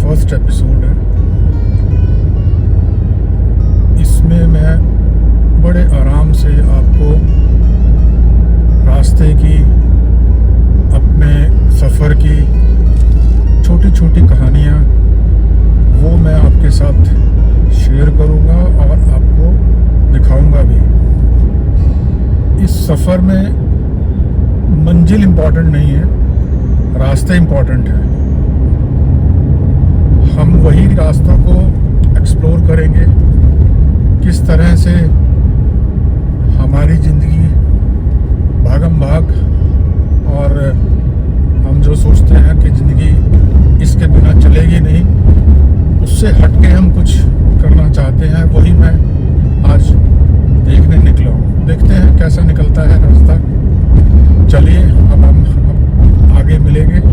First episode है। इसमें मैं बड़े आराम से आपको रास्ते की, अपने सफ़र की छोटी छोटी कहानियाँ वो मैं आपके साथ शेयर करूँगा और आपको दिखाऊँगा भी। इस सफ़र में मंजिल इम्पॉर्टेंट नहीं है, रास्ते इम्पॉर्टेंट है। हम वही रास्तों को एक्सप्लोर करेंगे, किस तरह से हमारी ज़िंदगी भागम भाग और हम जो सोचते हैं कि ज़िंदगी इसके बिना चलेगी नहीं, उससे हट के हम कुछ करना चाहते हैं। वही मैं आज देखने निकला हूँ। देखते हैं कैसा निकलता है रास्ता। चलिए अब हम आगे मिलेंगे।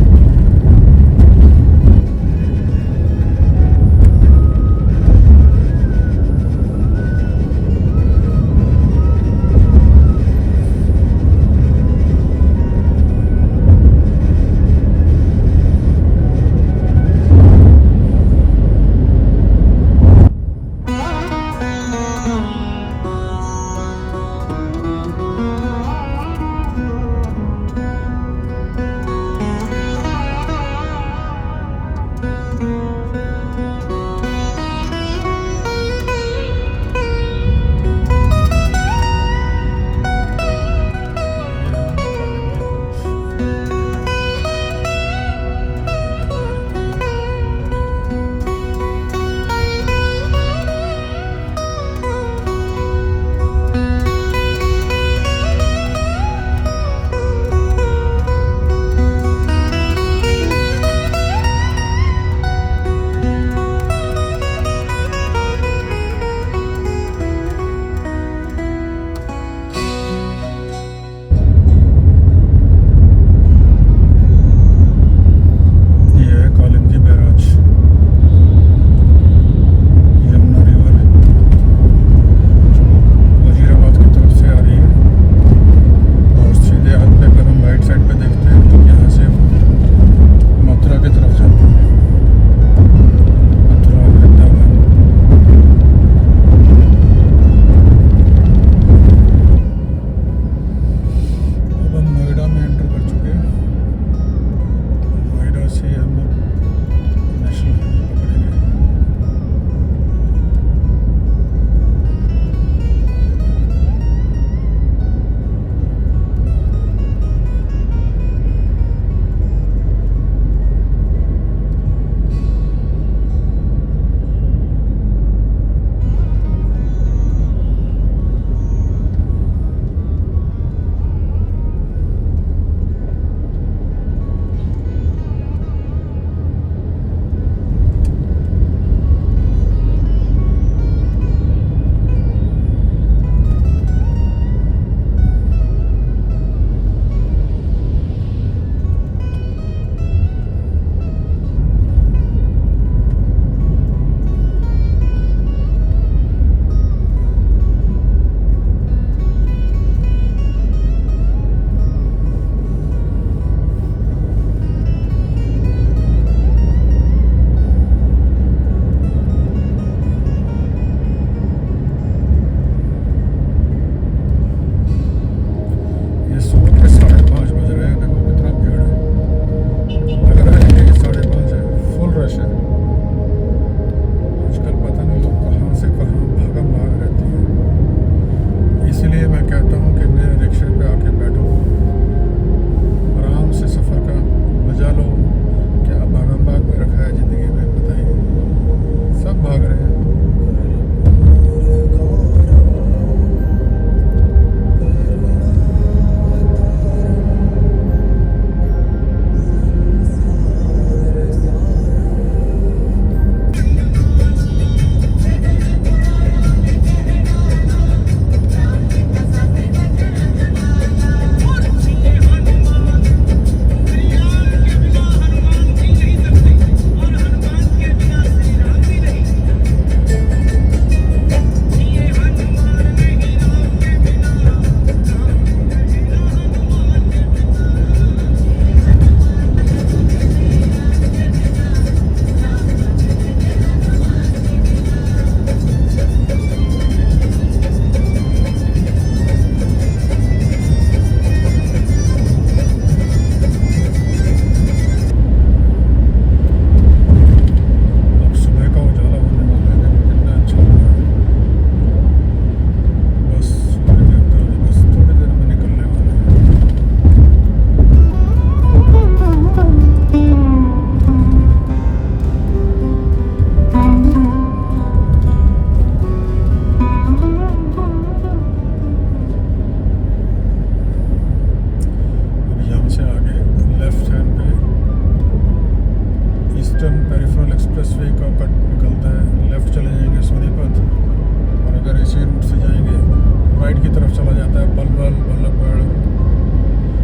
जाता है पलवल, बल्लभगढ़।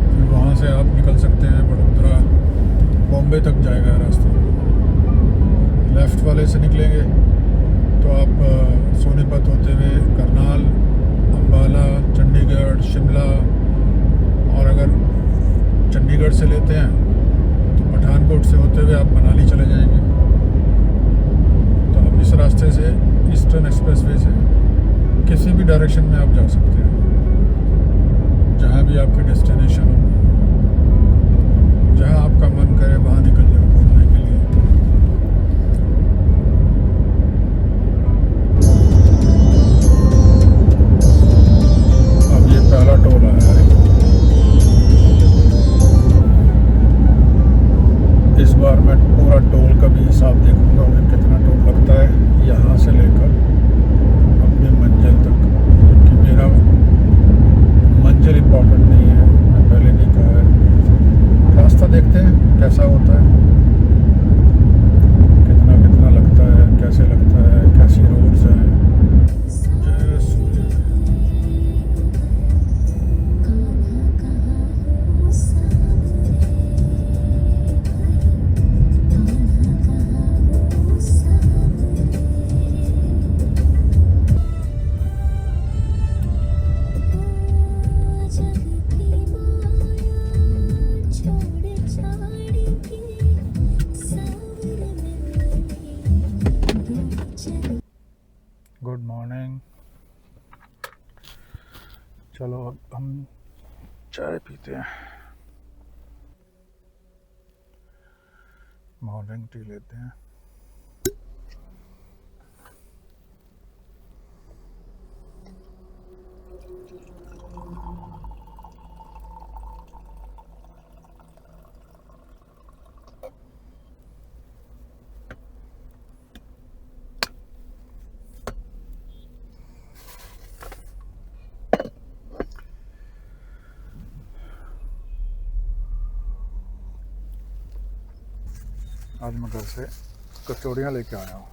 फिर वहाँ से आप निकल सकते हैं वडोदरा, बॉम्बे तक जाएगा रास्ता। लेफ़्ट वाले से निकलेंगे तो आप सोनीपत होते हुए करनाल, अम्बाला, चंडीगढ़, शिमला, और अगर चंडीगढ़ से लेते हैं तो पठानकोट से होते हुए आप मनाली चले जाएंगे। तो आप इस रास्ते से, ईस्टर्न एक्सप्रेसवे से किसी भी डायरेक्शन में आप जा सकते हैं, जहाँ भी आपकी डेस्टिनेशन हो, जहाँ आपका मन करे वहाँ निकल जाओ घूमने के लिए। अब ये पहला टोल आया है। इस बार मैं पूरा टोल का भी हिसाब देखूंगा कि कितना टोल लगता है यहाँ से लेकर अपनी मंजिल तक, क्योंकि मेरा मंजिल इम्पोर्टेंट नहीं है, मैं पहले भी कहा है। रास्ता देखते हैं कैसा होता है, कितना कितना लगता है, कैसे लगता है, कैसी रोड्स हैं। जय सूर्य। Good morning. चलो अब हम चाय पीते हैं, मॉर्निंग टी लेते हैं। आज मैं घर से कचौड़ियाँ लेके आया हूँ,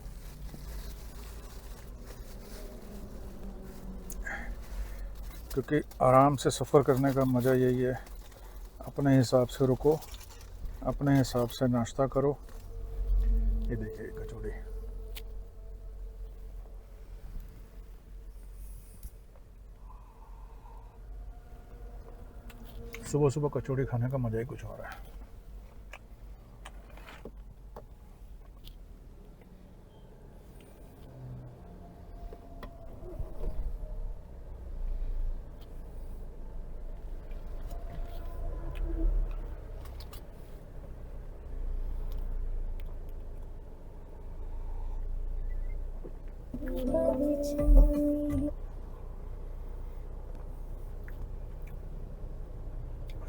क्योंकि आराम से सफ़र करने का मज़ा यही है, अपने हिसाब से रुको, अपने हिसाब से नाश्ता करो। ये देखिए कचौड़ी, सुबह सुबह कचौड़ी खाने का मज़ा ही कुछ और है।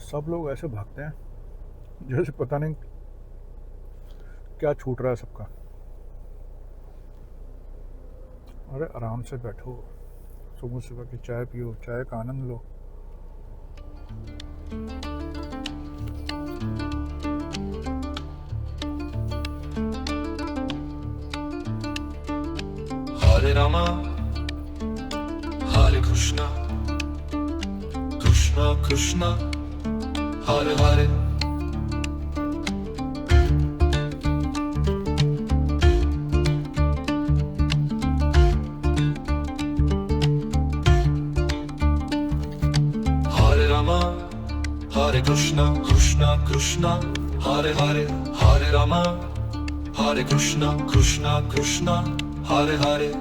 सब लोग ऐसे भागते हैं जैसे पता नहीं क्या छूट रहा है सबका। अरे आराम से बैठो, सुबह सुबह की चाय पियो, चाय का आनंद लो। Hare Rama, Hare Krishna, Krishna Krishna, Hare Hare. Hare Rama, Hare Krishna, Krishna Krishna, Hare Hare. Hare Rama, Hare Krishna, Krishna Krishna, Hare Hare.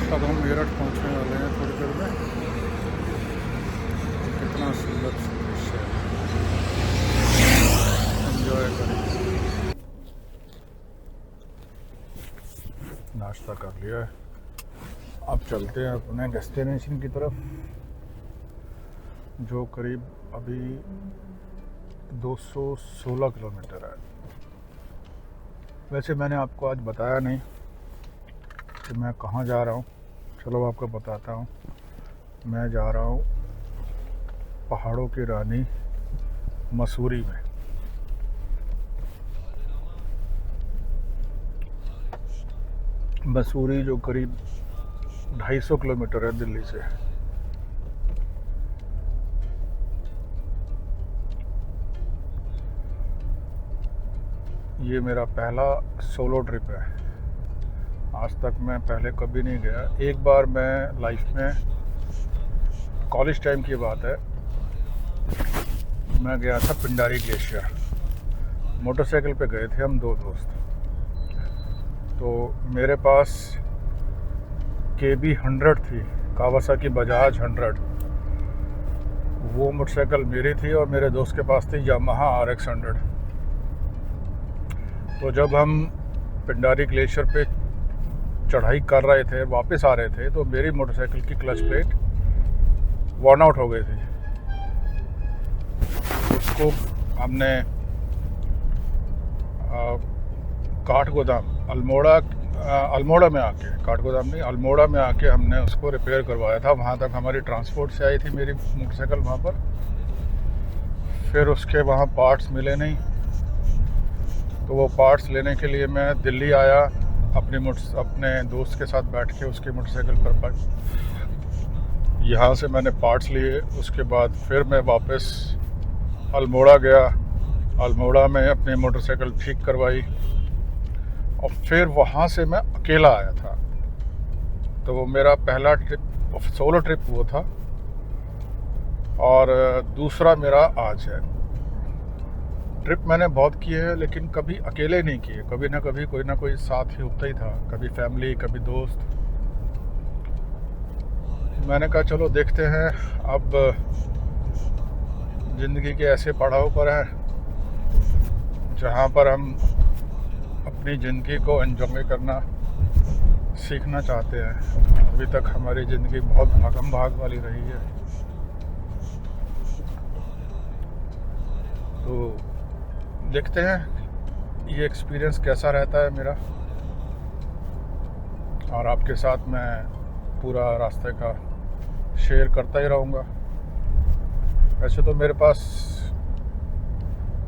अब हम मेरठ पहुंचने वाले हैं थोड़ी देर में। कितना सुंदर दृश्य है, एंजॉय करें। नाश्ता कर लिया है, अब चलते हैं अपने डेस्टिनेशन की तरफ, जो करीब अभी 216 किलोमीटर है। वैसे मैंने आपको आज बताया नहीं कि मैं कहाँ जा रहा हूँ, चलो आपको बताता हूँ। मैं जा रहा हूँ पहाड़ों की रानी मसूरी में। मसूरी, जो करीब 250 किलोमीटर है दिल्ली से। ये मेरा पहला सोलो ट्रिप है। आज तक मैं पहले कभी नहीं गया। एक बार मैं लाइफ में, कॉलेज टाइम की बात है, मैं गया था पिंडारी ग्लेशियर। मोटरसाइकिल पे गए थे हम 2 दोस्त। तो मेरे पास KB 100 थी, कावासाकी बजाज 100। वो मोटरसाइकिल मेरी थी और मेरे दोस्त के पास थी यामाहा RX 100। तो जब हम पिंडारी ग्लेशियर पे चढ़ाई कर रहे थे, वापस आ रहे थे, तो मेरी मोटरसाइकिल की क्लच प्लेट वर्न आउट हो गई थी। उसको हमने काठगोदाम, अल्मोड़ा में आके, काठगोदाम नहीं, अल्मोड़ा में आके हमने उसको रिपेयर करवाया था। वहाँ तक हमारी ट्रांसपोर्ट से आई थी मेरी मोटरसाइकिल वहाँ पर। फिर उसके वहाँ पार्ट्स मिले नहीं, तो वो पार्ट्स लेने के लिए मैं दिल्ली आया, अपने दोस्त के साथ बैठ के उसकी मोटरसाइकिल पर यहाँ से मैंने पार्ट्स लिए। उसके बाद फिर मैं वापस अल्मोड़ा गया, अल्मोड़ा में अपनी मोटरसाइकिल ठीक करवाई और फिर वहाँ से मैं अकेला आया था। तो वो मेरा पहला ट्रिप, सोलो ट्रिप वो था। और दूसरा मेरा आज है। ट्रिप मैंने बहुत किए हैं, लेकिन कभी अकेले नहीं किए। कभी ना कभी कोई ना कोई साथ ही होता ही था, कभी फैमिली, कभी दोस्त। मैंने कहा चलो देखते हैं, अब ज़िंदगी के ऐसे पड़ाव पर हैं जहाँ पर हम अपनी ज़िंदगी को एंजॉय करना सीखना चाहते हैं। अभी तक हमारी ज़िंदगी बहुत भागम भाग वाली रही है। तो देखते हैं ये एक्सपीरियंस कैसा रहता है मेरा, और आपके साथ मैं पूरा रास्ते का शेयर करता ही रहूँगा। वैसे तो मेरे पास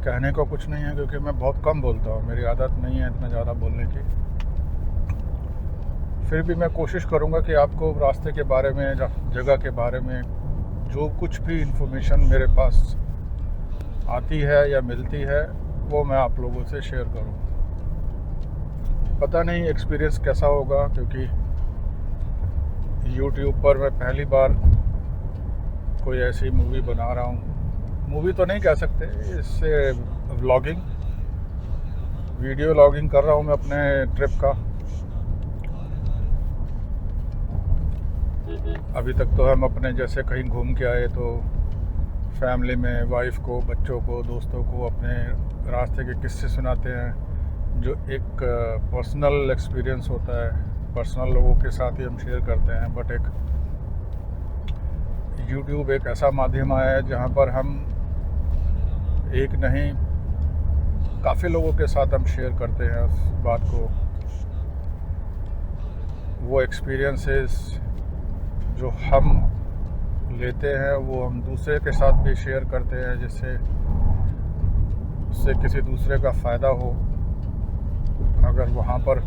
कहने को कुछ नहीं है, क्योंकि मैं बहुत कम बोलता हूँ, मेरी आदत नहीं है इतना ज़्यादा बोलने की। फिर भी मैं कोशिश करूँगा कि आपको रास्ते के बारे में, जगह के बारे में जो कुछ भी इंफॉर्मेशन मेरे पास आती है या मिलती है, वो मैं आप लोगों से शेयर करूँ। पता नहीं एक्सपीरियंस कैसा होगा, क्योंकि YouTube पर मैं पहली बार कोई ऐसी मूवी बना रहा हूँ। मूवी तो नहीं कह सकते, इससे व्लॉगिंग, वीडियो व्लॉगिंग कर रहा हूँ मैं अपने ट्रिप का। अभी तक तो हम अपने जैसे कहीं घूम के आए तो फैमिली में वाइफ को, बच्चों को, दोस्तों को अपने रास्ते के किस्से सुनाते हैं, जो एक पर्सनल एक्सपीरियंस होता है, पर्सनल लोगों के साथ ही हम शेयर करते हैं। बट एक YouTube एक ऐसा माध्यम आया है जहाँ पर हम एक नहीं, काफ़ी लोगों के साथ हम शेयर करते हैं उस बात को। वो एक्सपीरियंसेस जो हम लेते हैं वो हम दूसरे के साथ भी शेयर करते हैं, जिससे उससे किसी दूसरे का फ़ायदा हो। अगर वहाँ पर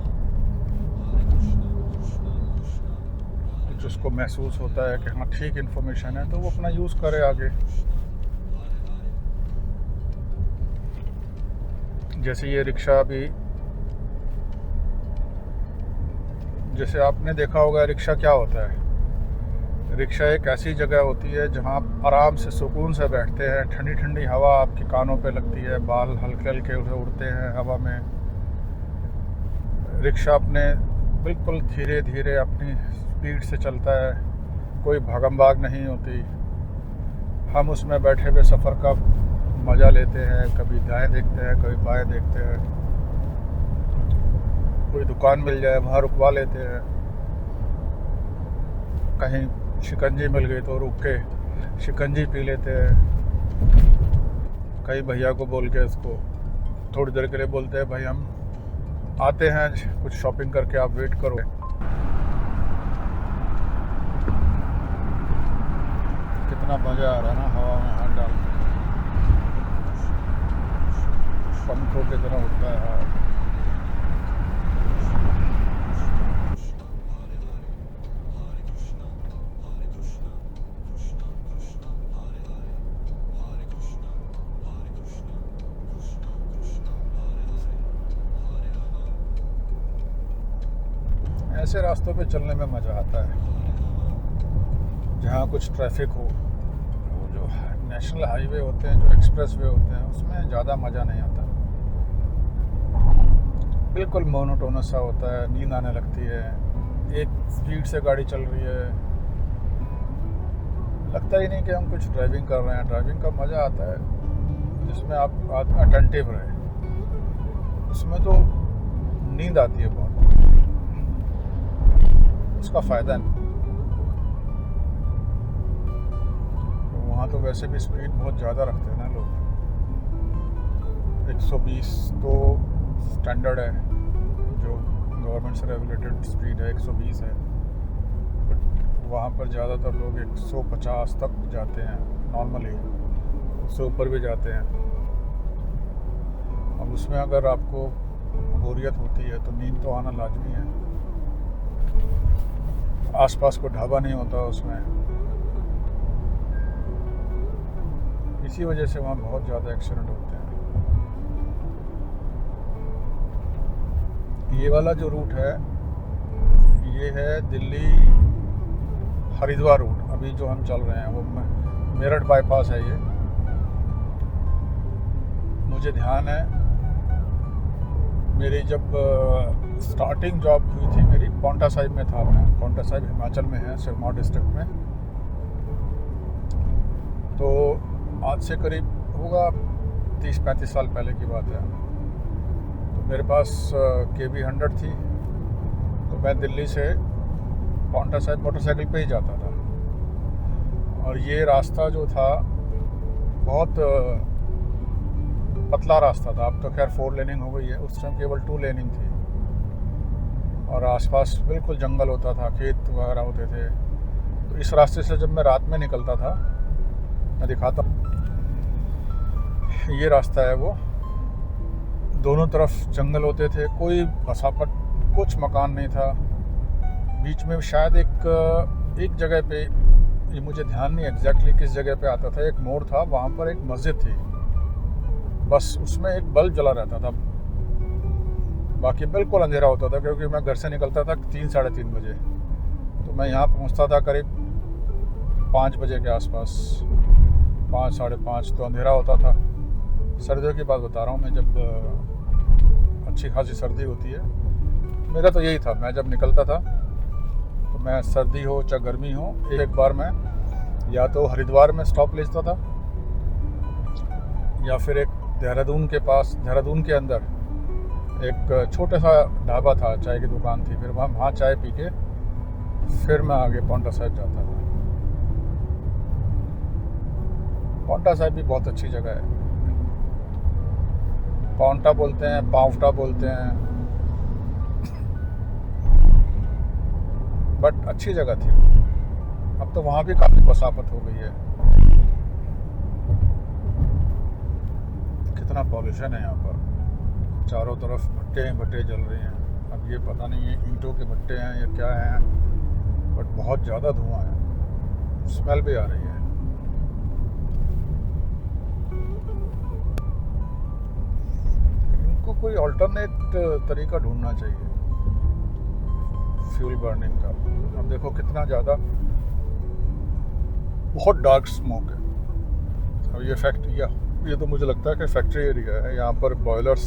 कुछ उसको महसूस होता है कि हाँ ठीक इन्फॉर्मेशन है, तो वो अपना यूज़ करे आगे। जैसे ये रिक्शा भी, जैसे आपने देखा होगा रिक्शा क्या होता है। रिक्शा एक ऐसी जगह होती है जहाँ आप आराम से सुकून से बैठते हैं, ठंडी ठंडी हवा आपके कानों पे लगती है, बाल हल्के हल्के उड़ते हैं हवा में। रिक्शा अपने बिल्कुल धीरे धीरे अपनी स्पीड से चलता है, कोई भागम भाग नहीं होती। हम उसमें बैठे हुए सफ़र का मज़ा लेते हैं, कभी दाएं देखते हैं, कभी बाएं देखते हैं। कोई दुकान मिल जाए वहाँ रुकवा लेते हैं, कहीं शिकंजी मिल गई तो रुक के शिकंजी पी लेते हैं। कई भैया को बोल के उसको थोड़ी देर के लिए बोलते हैं, भाई हम आते हैं, कुछ शॉपिंग करके आप वेट करो। कितना मज़ा आ रहा है ना हवा में हाथ डाल, पंखों की तरह उठता है। ऐसे रास्तों पे चलने में मज़ा आता है जहाँ कुछ ट्रैफिक हो। वो जो नेशनल हाईवे होते हैं, जो एक्सप्रेस वे होते हैं, उसमें ज़्यादा मज़ा नहीं आता। बिल्कुल मोनोटोनस सा होता है, नींद आने लगती है, एक स्पीड से गाड़ी चल रही है, लगता ही नहीं कि हम कुछ ड्राइविंग कर रहे हैं। ड्राइविंग का मज़ा आता है जिसमें आप अटेंटिव रहे, उसमें तो नींद आती है बहुत, उसका फ़ायदा नहीं। तो वहाँ तो वैसे भी स्पीड बहुत ज़्यादा रखते हैं ना लोग। 120 तो स्टैंडर्ड है, जो गवर्नमेंट से रेगुलेटेड स्पीड है 120 है, बट वहाँ पर ज़्यादातर लोग 150 तक जाते हैं नॉर्मली, उससे ऊपर भी जाते हैं। अब उसमें अगर आपको बोरियत होती है तो नींद तो आना लाजमी है। आसपास कोई ढाबा नहीं होता उसमें, इसी वजह से वहाँ बहुत ज़्यादा एक्सीडेंट होते हैं। ये वाला जो रूट है, ये है दिल्ली हरिद्वार रूट। अभी जो हम चल रहे हैं वो मेरठ बाईपास है। ये मुझे ध्यान है, मेरी जब स्टार्टिंग जॉब हुई थी मेरी पांवटा साहिब में था। मैं पांवटा साहिब हिमाचल में है, सिरमौर डिस्ट्रिक्ट में। तो आज से करीब होगा 30-35 साल पहले की बात है। तो मेरे पास KB100 थी, तो मैं दिल्ली से पांवटा साहिब मोटरसाइकिल पे ही जाता था। और ये रास्ता जो था बहुत पतला रास्ता था। अब तो खैर 4 लेनिंग हो गई है, उस टाइम केवल 2 लेनिंग थी। और आसपास बिल्कुल जंगल होता था, खेत वगैरह होते थे। तो इस रास्ते से जब मैं रात में निकलता था, मैं दिखाता हूँ, ये रास्ता है वो, दोनों तरफ जंगल होते थे, कोई बसापट, कुछ मकान नहीं था। बीच में शायद एक जगह पे, ये मुझे ध्यान नहीं एग्जैक्टली किस जगह पे आता था, एक मोड़ था, वहाँ पर एक मस्जिद थी, बस उसमें एक बल्ब जला रहता था। बाकी बिल्कुल अंधेरा होता था, क्योंकि मैं घर से निकलता था 3-3:30 बजे, तो मैं यहाँ पहुँचता था करीब 5 बजे के आसपास, 5-5:30, तो अंधेरा होता था। सर्दियों की बात बता रहा हूँ मैं, जब अच्छी खासी सर्दी होती है। मेरा तो यही था, मैं जब निकलता था तो मैं सर्दी हो चाहे गर्मी हो, एक बार मैं या तो हरिद्वार में स्टॉप लेता था, या फिर एक देहरादून के पास, देहरादून के अंदर एक छोटा सा ढाबा था, चाय की दुकान थी, फिर वहाँ चाय पी के फिर मैं आगे पांवटा साहिब जाता था। पांवटा साहिब भी बहुत अच्छी जगह है। पांवटा बोलते हैं, पांवटा बोलते हैं, बट अच्छी जगह थी। अब तो वहाँ भी काफ़ी बसापत हो गई है। कितना पॉल्यूशन है यहाँ पर, चारों तरफ भट्टे जल रहे हैं। अब ये पता नहीं है ईंटों के भट्टे हैं या क्या हैं, बट बहुत ज़्यादा धुआं है, स्मेल भी आ रही है। इनको कोई अल्टरनेट तरीका ढूंढना चाहिए फ्यूल बर्निंग का। अब देखो कितना ज़्यादा, बहुत डार्क स्मोक है। अब ये फैक्ट्री, ये तो मुझे लगता है कि फैक्ट्री एरिया है। यहाँ पर बॉयलर्स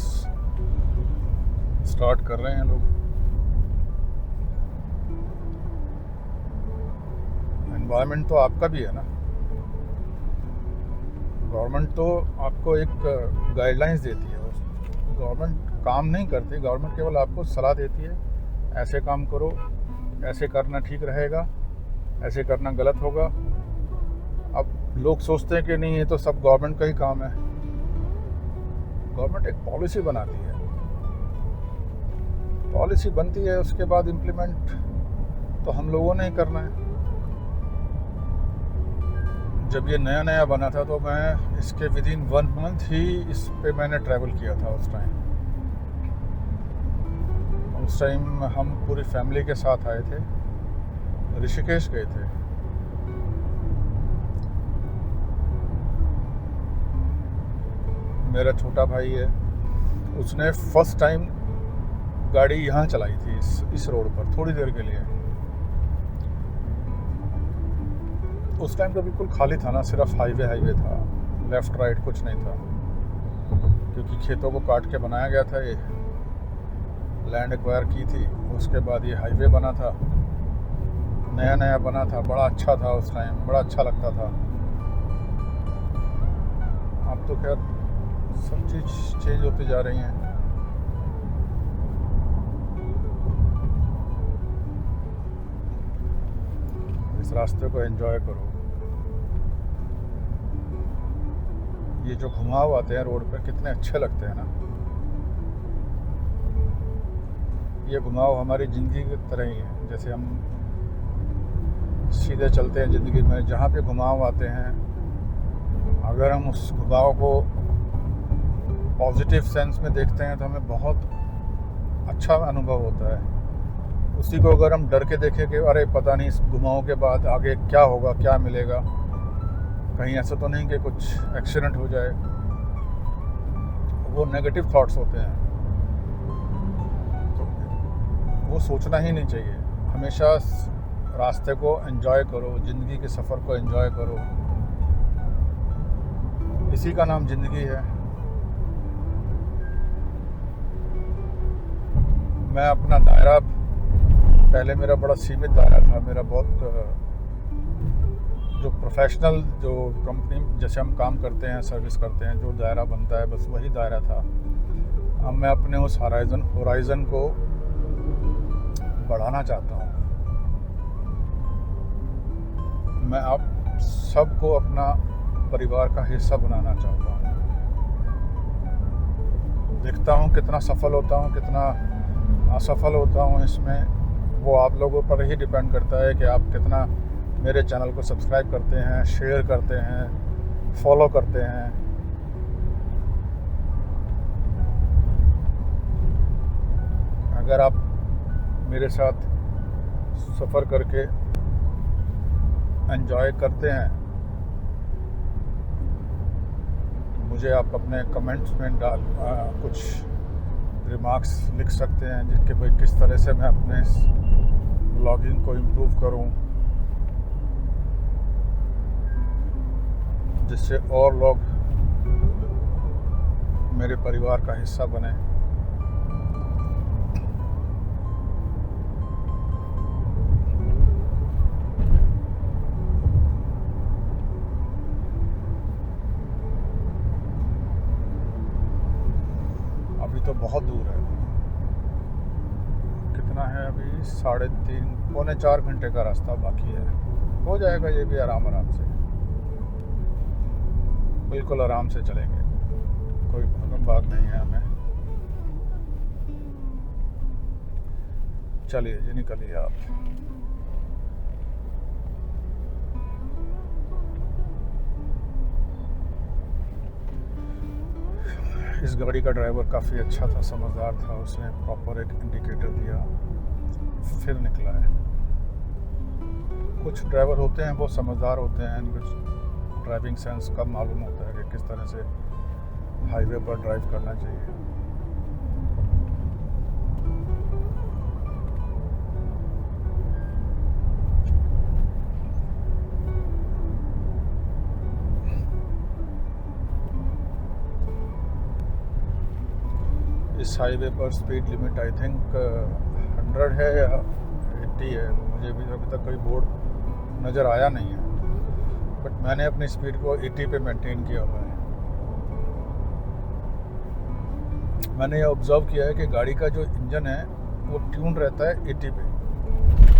स्टार्ट कर रहे हैं लोग। एनवायरनमेंट तो आपका भी है ना, गवर्नमेंट तो आपको एक गाइडलाइंस देती है, गवर्नमेंट काम नहीं करती, गवर्नमेंट केवल आपको सलाह देती है, ऐसे काम करो, ऐसे करना ठीक रहेगा, ऐसे करना गलत होगा। अब लोग सोचते हैं कि नहीं, ये तो सब गवर्नमेंट का ही काम है। गवर्नमेंट एक पॉलिसी बनाती है, पॉलिसी बनती है, उसके बाद इम्प्लीमेंट तो हम लोगों ने ही करना है। जब ये नया नया बना था तो मैं इसके विदिन 1 मंथ ही इस पे मैंने ट्रैवल किया था। उस टाइम हम पूरी फैमिली के साथ आए थे, ऋषिकेश गए थे। मेरा छोटा भाई है, उसने फर्स्ट टाइम गाड़ी यहाँ चलाई थी इस रोड पर थोड़ी देर के लिए। उस टाइम तो बिल्कुल खाली था ना, सिर्फ हाईवे था, लेफ़्ट राइट कुछ नहीं था, क्योंकि खेतों को काट के बनाया गया था। ये लैंड एक्वायर की थी, उसके बाद ये हाईवे बना था, नया बना था, बड़ा अच्छा था उस टाइम, बड़ा अच्छा लगता था। अब तो खैर सब चीज़ चेंज होती जा रही हैं। इस रास्ते को एंजॉय करो। ये जो घुमाव आते हैं रोड पर कितने अच्छे लगते हैं ना। ये घुमाव हमारी ज़िंदगी की तरह ही है। जैसे हम सीधे चलते हैं ज़िंदगी में, जहाँ पे घुमाव आते हैं, अगर हम उस घुमाव को पॉजिटिव सेंस में देखते हैं तो हमें बहुत अच्छा अनुभव होता है। उसी को अगर हम डर के देखें कि अरे पता नहीं इस घुमाव के बाद आगे क्या होगा, क्या मिलेगा, कहीं ऐसा तो नहीं कि कुछ एक्सीडेंट हो जाए, वो नेगेटिव थॉट्स होते हैं। तो वो सोचना ही नहीं चाहिए। हमेशा रास्ते को एंजॉय करो, ज़िंदगी के सफ़र को एंजॉय करो। इसी का नाम ज़िंदगी है। मैं अपना दायरा, पहले मेरा बड़ा सीमित दायरा था। मेरा बहुत जो प्रोफेशनल जो कंपनी जैसे हम काम करते हैं, सर्विस करते हैं, जो दायरा बनता है बस वही दायरा था। अब मैं अपने उस होराइज़न को बढ़ाना चाहता हूँ। मैं आप सबको अपना परिवार का हिस्सा बनाना चाहता हूँ। देखता हूँ कितना सफल होता हूँ, कितना असफल होता हूँ। इसमें वो आप लोगों पर ही डिपेंड करता है कि आप कितना मेरे चैनल को सब्सक्राइब करते हैं, शेयर करते हैं, फॉलो करते हैं। अगर आप मेरे साथ सफ़र करके एंजॉय करते हैं, मुझे आप अपने कमेंट्स में कुछ रिमार्क्स लिख सकते हैं, जिसके भाई किस तरह से मैं अपने ब्लॉगिंग को इम्प्रूव करूं, जिससे और लोग मेरे परिवार का हिस्सा बने। अभी तो बहुत दूर है। कितना है अभी? 3.5 पौने 4 घंटे का रास्ता बाकी है। हो जाएगा ये भी आराम से, बिल्कुल आराम से चलेंगे। कोई भागम भाग नहीं है हमें। चलिए जी, निकलिए आप। इस गाड़ी का ड्राइवर काफ़ी अच्छा था, समझदार था। उसने प्रॉपर एक इंडिकेटर दिया, फिर निकला है। कुछ ड्राइवर होते हैं वो समझदार होते हैं, कुछ ड्राइविंग सेंस का मालूम होता है कि किस तरह से हाईवे पर ड्राइव करना चाहिए। इस हाईवे पर स्पीड लिमिट आई थिंक 100 है या 80 है। मुझे भी अभी तक कोई बोर्ड नज़र आया नहीं है, बट मैंने अपनी स्पीड को 80 पे मेंटेन किया हुआ है। मैंने ये ऑब्ज़र्व किया है कि गाड़ी का जो इंजन है वो ट्यून रहता है 80 पे।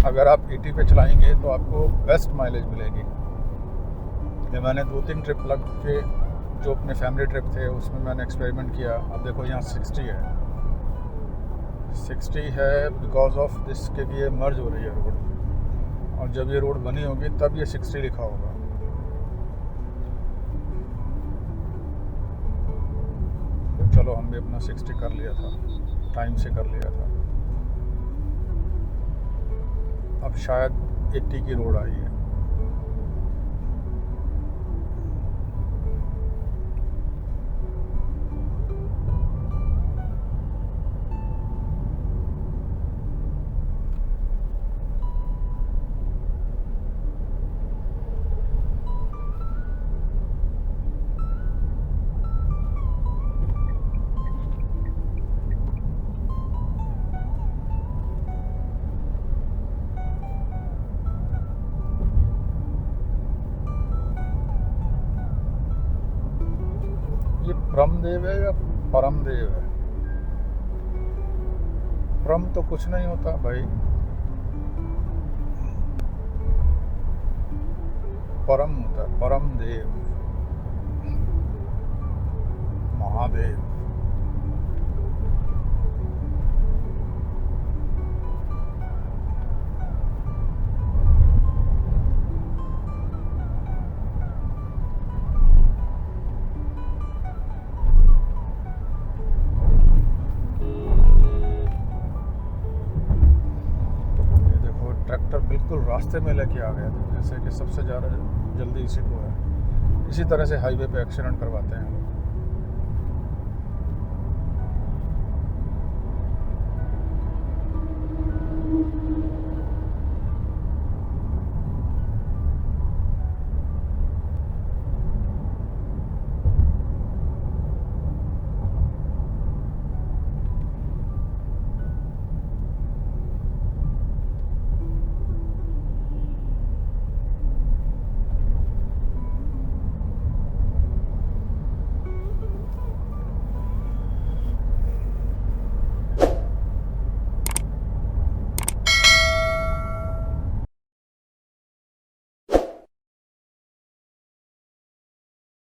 अगर आप 80 पे चलाएंगे तो आपको बेस्ट माइलेज मिलेगी। ये मैंने 2-3 ट्रिप लग के, जो अपने फैमिली ट्रिप थे उसमें मैंने एक्सपेरिमेंट किया। अब देखो यहाँ 60 है। 60 है बिकॉज ऑफ दिस के ये मर्ज हो रही है रोड, और जब ये रोड बनी होगी तब ये 60 लिखा होगा। तो चलो, हम भी अपना 60 कर लिया था, टाइम से कर लिया था। अब शायद 80 की रोड आई है। ब्रह्मदेव है या परम देव है? ब्रह्म तो कुछ नहीं होता भाई, परम होता है, परम देव, महादेव। ट्रैक्टर बिल्कुल रास्ते में लेके आ गया था, जैसे कि सबसे ज़्यादा जल्दी इसी को है, इसी तरह से हाईवे पे एक्सीडेंट करवाते हैं।